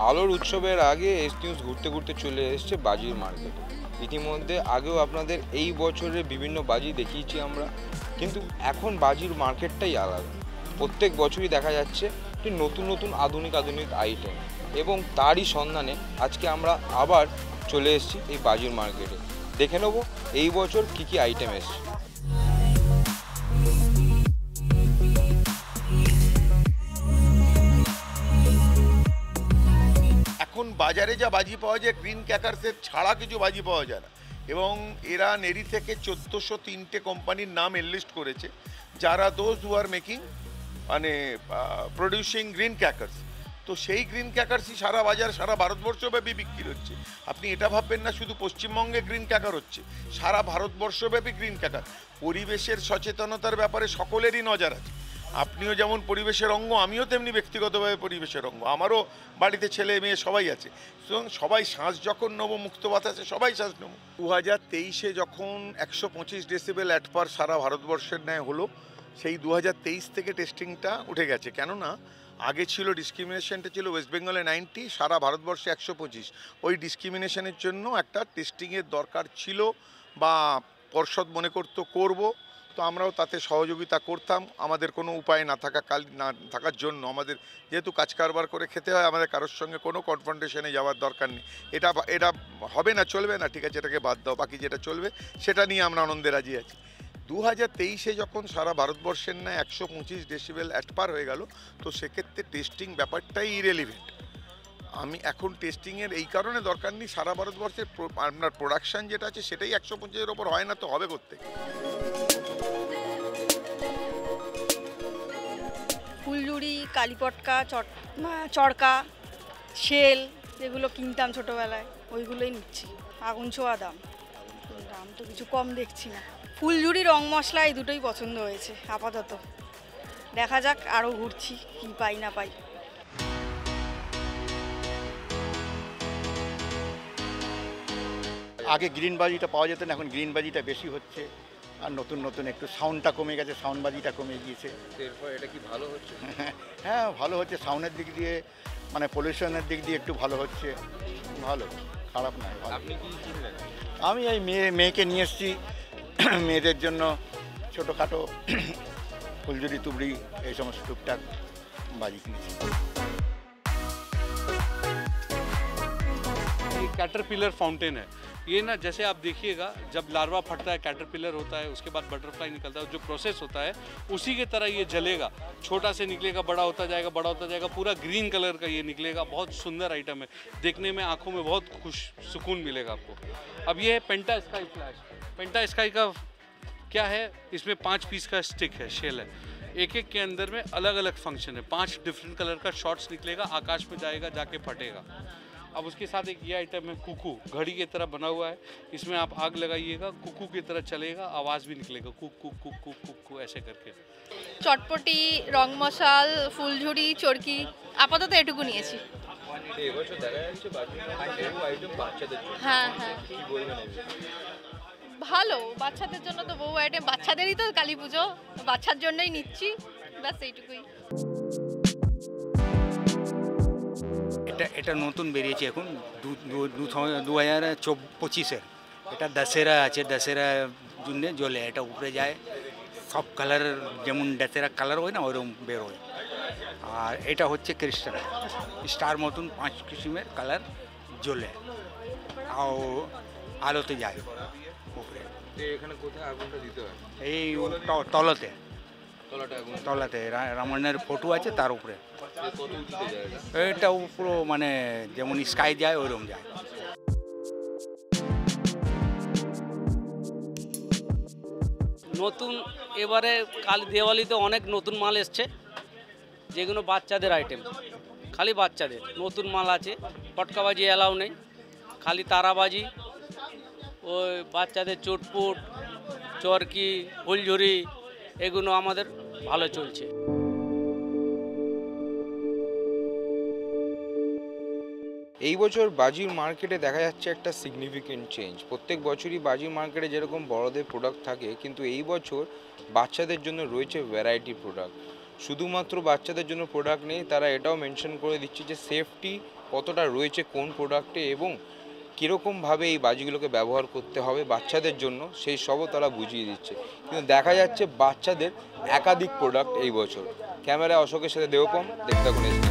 আলোর উৎসবের আগে এস নিউজ ঘুরতে ঘুরতে চলে এসেছে বাজির মার্কেটে। ইতিমধ্যে আগেও আপনাদের এই বছরের বিভিন্ন বাজি দেখিয়েছি আমরা, কিন্তু এখন বাজির মার্কেটটাই আলাদা। প্রত্যেক বছরই দেখা যাচ্ছে যে নতুন নতুন আধুনিক আইটেম, এবং তারই সন্ধানে আজকে আমরা আবার চলে এসেছি এই বাজির মার্কেটে। দেখে নেব এই বছর কী কী আইটেম এসছে। এখন বাজারে যা বাজি পাওয়া যায় গ্রিন ক্র্যাকার্সের ছাড়া কিছু বাজি পাওয়া যায় না, এবং এরা নেরি থেকে 1403টে কোম্পানির নাম এনলিস্ট করেছে যারা দোজ হু আর মেকিং মানে প্রডিউসিং গ্রিন ক্র্যাকার্স। তো সেই গ্রিন ক্র্যাকার্সই সারা বাজার সারা ভারতবর্ষব্যাপী বিক্রি হচ্ছে। আপনি এটা ভাববেন না শুধু পশ্চিমবঙ্গে গ্রিন ক্র্যাকার হচ্ছে, সারা ভারতবর্ষব্যাপী গ্রিন ক্র্যাকার। পরিবেশের সচেতনতার ব্যাপারে সকলেরই নজর আছে। আপনিও যেমন পরিবেশের অঙ্গ, আমিও তেমনি ব্যক্তিগতভাবে পরিবেশের অঙ্গ। আমারও বাড়িতে ছেলে মেয়ে সবাই আছে, সুতরাং সবাই শ্বাস যখন নেবো মুক্ত বাতাসে সবাই শ্বাস নেবো। 2023-এ যখন 125 ডেসিবেল অ্যাটপার সারা ভারতবর্ষের ন্যায় হলো, সেই 2023 থেকে টেস্টিংটা উঠে গেছে। কেননা আগে ছিল ডিসক্রিমিনেশনটা ছিল ওয়েস্ট বেঙ্গলে 90, সারা ভারতবর্ষে 125। ওই ডিসক্রিমিনেশনের জন্য একটা টেস্টিংয়ের দরকার ছিল বা পর্ষদ মনে করতো করব, তো আমরাও তাতে সহযোগিতা করতাম। আমাদের কোনো উপায় না থাকার জন্য, আমাদের যেহেতু কাজ কারবার করে খেতে হয়, আমাদের কারোর সঙ্গে কোনো কনফ্রন্টেশনে যাওয়ার দরকার নেই। এটা হবে না, চলবে না, ঠিক আছে, এটাকে বাদ দাও, বাকি যেটা চলবে সেটা নিয়ে আমরা আনন্দে রাজি আছি। 2023-এ যখন সারা ভারতবর্ষের ন্যায় 125 ডেসিবেল অ্যাটপার হয়ে গেল, তো সেক্ষেত্রে টেস্টিং ব্যাপারটাই ইরেলিভেন্ট। আমি এখন টেস্টিংয়ের এই কারণে দরকার নেই, সারা ভারতবর্ষের আপনার প্রোডাকশান যেটা আছে সেটাই 125-এর ওপর হয় না, তো হবে কোত্থেকে? ফুলঝুরি, কালীপটকা, চড়কা, শেল, যেগুলো কিনতাম ছোটোবেলায় ওইগুলোই নিচ্ছি। আগুন ছোঁয়া দাম, দাম তো কিছু কম দেখছি না। ফুলঝুরি, রং মশলা এই দুটোই পছন্দ হয়েছে আপাতত। দেখা যাক, আরও ঘুরছি কি পাই না পাই। আগে গ্রিন বাজিটা পাওয়া যেত না, এখন গ্রিন বাজিটা বেশি হচ্ছে। আর নতুন নতুন একটু সাউন্ডটা কমে গেছে, সাউন্ড বাজিটা কমে গিয়েছে। এরপর এটা কি ভালো হচ্ছে? হ্যাঁ, ভালো হচ্ছে। সাউন্ডের দিক দিয়ে মানে পলিউশনের দিক দিয়ে একটু ভালো হচ্ছে, ভালো, খারাপ নয়। আপনি কি কিনলেন? আমি এই মেয়েকে নিয়ে এসেছি, মেয়েদের জন্য ছোটোখাটো ফুলঝুরি তুবড়ি এই সমস্ত টুকটাক বাজি কিনেছি। कैटरपिलर फाउंटेन है ये ना, जैसे आप देखिएगा जब लार्वा फटता है, कैटरपिलर होता है, उसके बाद बटरफ्लाई निकलता है, जो प्रोसेस होता है उसी के तरह ये जलेगा। छोटा से निकलेगा, बड़ा होता जाएगा, पूरा ग्रीन कलर का ये निकलेगा। बहुत सुंदर आइटम है, देखने में आंखों में बहुत सुकून मिलेगा आपको। अब ये है पेंटा स्काई फ्लैश। पेंटा स्काई का क्या है, इसमें 5 पीस का स्टिक है, शेल है। एक के अंदर में अलग अलग फंक्शन है। 5 डिफरेंट कलर का शॉट्स निकलेगा, आकाश में जाएगा, जाके फटेगा। अब उसके साथ एक ये आइटम है कुकू, घड़ी की तरह बना हुआ है। इसमें आप आग लगाइएगा, कुकू की तरह चलेगा, आवाज़ भी निकलेगा, cook cook cook cook cook cook ऐसे करके। চটপটি, রং মশাল, ফুলঝুরি, চরকি, আপাতত এটুকু নিয়েছি। এবছর দেখা যাচ্ছে বাজির আইটেম বাচ্চাদের জন্য। হ্যাঁ হ্যাঁ, কি বলবেন? ভালো, বাচ্চাদের জন্য তো বহু আইটেম, বাচ্চাদেরই তো কালী পুজো, বাচ্চার জন্যই নিচ্ছি, ব্যাস এইটুকুই। এটা নতুন বেরিয়েছে এখন 2025-এর। এটা দশেরা আছে, দশেরার জন্য জ্বলে, এটা উপরে যায়, সব কালার যেমন দশেরা কালার হয় না ওইরকম বের হয়। আর এটা হচ্ছে ক্রিস্টাল স্টার মতন 5 কিসিমের কালার জ্বলে, আর আলোতে যায় উপরে। এখানে কোথায় আগুনটা দিতে হয়? এই তলতে, তলাটা তলাতে রামায়ণের ফটো আছে, তার উপরে। কত উঁচুতে যায় এটা? এটা পুরো মানে যেমন স্কাই যায় ওইরকম যায়। নতুন এবারে কাল দিওয়ালিতে অনেক নতুন মাল এসছে, যেগুলো বাচ্চাদের আইটেম, খালি বাচ্চাদের নতুন মাল আছে। পটকাবাজি অ্যালাউ নেই, খালি তারাবাজি, ওই বাচ্চাদের চুটপুট, চরকি, ফুলঝুরি, এগুলো আমাদের ভালো চলছে। এই বছর বাজির মার্কেটে দেখা যাচ্ছে একটা সিগনিফিকেন্ট চেঞ্জ। প্রত্যেক বছরই বাজির মার্কেটে যেরকম বড়দের প্রোডাক্ট থাকে, কিন্তু এই বছর বাচ্চাদের জন্য রয়েছে ভ্যারাইটি প্রোডাক্ট। শুধুমাত্র বাচ্চাদের জন্য প্রোডাক্ট নেই, তারা এটাও মেনশন করে দিচ্ছে যে সেফটি কতটা রয়েছে কোন প্রোডাক্টে এবং কীরকমভাবে এই বাজিগুলোকে ব্যবহার করতে হবে বাচ্চাদের জন্য, সেই সবও তারা বুঝিয়ে দিচ্ছে। কিন্তু দেখা যাচ্ছে বাচ্চাদের একাধিক প্রোডাক্ট এই বছর। ক্যামেরায় অশোকের সাথে দেবপম, দেখতে থাকুন ST।